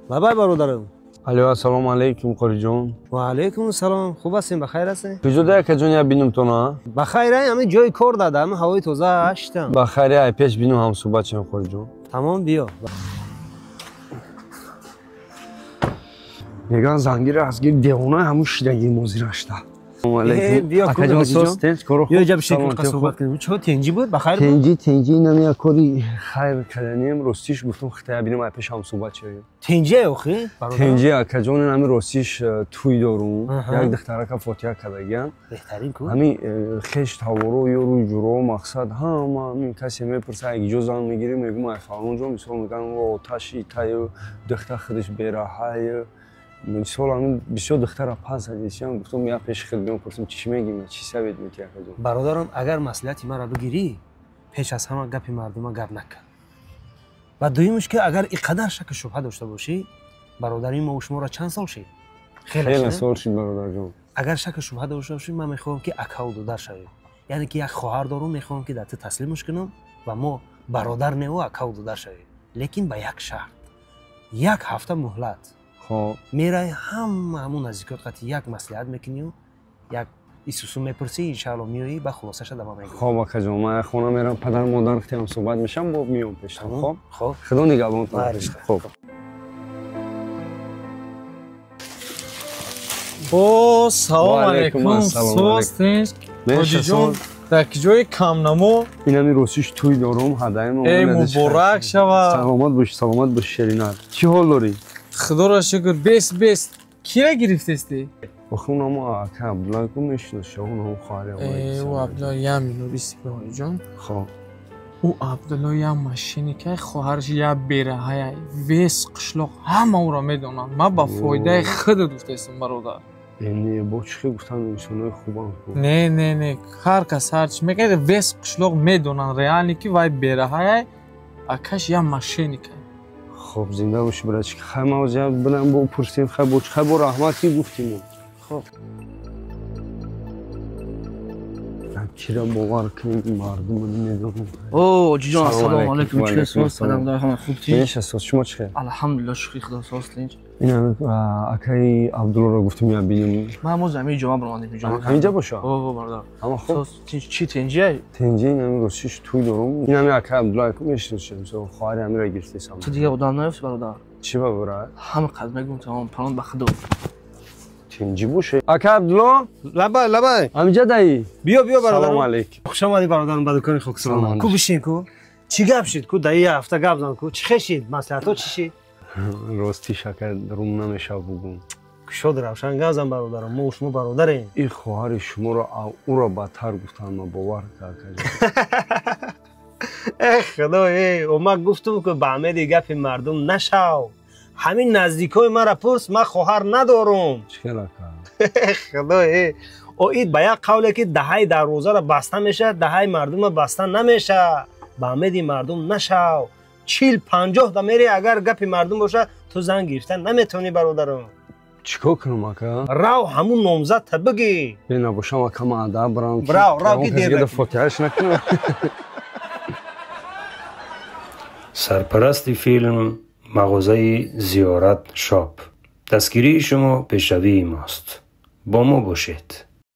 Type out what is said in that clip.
لبای برادرم. الو السلام علیکم قاری جان. و علیکم السلام. خوب هستین؟ بخیر هستین؟ کجا که جون یا بینم تو نه؟ بخیره. همین جای کار دادم. هوای تازه هشتم. بخیره. ای پیش بینم هم صحبت چیم قاری جان. تمام بیا. نگاه زنگیر از گیر دیوانه همون شیرگی موزی راشته. بیا کجا سوس تنج کارو خوب. بیا جب شکل صحبت کنیم. چه تنجی بود؟ بخیر بود؟ تنجی نمی کاری خیر کردنیم راستیش گفتم خطا بینم ای پیش هم صحبت چیم. تنجی اخی؟ تنجی کجا نمی راستیش توی دارم. یک دختره که فوتیا کردگان. بهترین کو. همین خشت هوارو یا روی جورو مقصد همین کسی میپرسه اگه جزء میگیری میگم ای فلان جون مثلا میگن و آتشی تایو دختر خودش بیراهه مثلا همین بسیار دختر پاس هستیم گفتم یا پیش خود میپرسم چی میگیم چی سبب میتی کجا برادرم اگر مصلحتی مرا بگیری پیش از همه گپ مردم گپ نکن و دویمش که اگر اینقدر شک شبهه داشته باشی برادری ما و شما را چند سال شد خیلی سال شد برادر جان اگر شک شبهه داشته باشی من میخوام که اکا و دودر شویم یعنی که یک خواهر دارم میخوام که دت تسلیمش کنم و ما برادر نه و اکا و دودر شویم لیکن با یک شرط یک هفته مهلت خب میرای همون نزدیکات قطعی یک مصلحت میکنی و یک ایسوسو میپرسی انشاءالله میایی با خلاصش دما میگی خب کجا من خونه میرم پدر مادر ختم صحبت میشم با میام پیش خب خدا نگهبان خب با سلام علیکم سوستین حاجی جون در کجای کم نمو اینمی روسیش توی دارم هدایم ای مبارک شود سلامت باش شیرینر چی حال داری خدا را شکر بیست کی را گرفتی بخون اما اکا عبدالله کو میشنه شون هم خواهر او عبدالله یا مینو بیستی به حاجی جان خب او عبدالله یا ماشینی که خواهرش یا بیره های ویس قشلاق همه او را میدونن من با فایده خود دوستم برادر یعنی با چی گفتن انسانای خوبان نه هر کس هرچی میگه ویس قشلاق میدونن ریالی که وای بیره های اکاش یا ماشینی که خب زنده باشی برای چی خیلی موضوع بلند با پرسیم خیلی با چی با رحمتی گفتیم خب چرا باور کنیم مردم نمیدونم اوه جان سلام علیکم چه سوس سلام دارم همه خوب تین میشه سوس شما چه الحمدلله شکر خدا سوس تین این اکای عبدالله رو گفتم یا ببینیم ما زمین جمعه برام اینجا همینجا باشه اوه برادر اما خب چی تنجی نمی روشش توی دارم این همین اکای عبدالله کو میشناسم مثلا خواهر همین را گرفته سام چه دیگه بودم نرفت برادر چی برای همه قدم میگم تمام پلان به خدا تنجی باشه اکای عبدالله لبای همینجا دایی بیا برادرم سلام علیکم خوش آمدی برادرم با دکان خوک سلام کو بشین کو چی گپ شد کو دایی هفته گپ زدن کو چی خشید مصلحتو چی شد راستی شکر روم نمیشه بگم شد روشن گازم برادرم ما و شما برادریم این خواهر شما رو او را بدتر گفتن ما باور کرد ای خدا او ما گفتم که به عمد گپ مردم نشو همین نزدیکای مرا پرس من خواهر ندارم چیکار کرد خدا او اید به یک قوله که دهه در روزه را بسته میشه دهه مردم بسته نمیشه به عمد مردم نشو 40-50 تا میری اگر گپ مردم باشه تو زنگ گرفتن نمیتونی برادرم چیکار کنم اکا راو همون نامزد تا بگی بینا باشم اکا ما ادب برام راو کی دیگه فوتیاش نکنم سرپرست فیلم مغازه زیارت شاپ دستگیری شما پیشروی ماست با ما باشید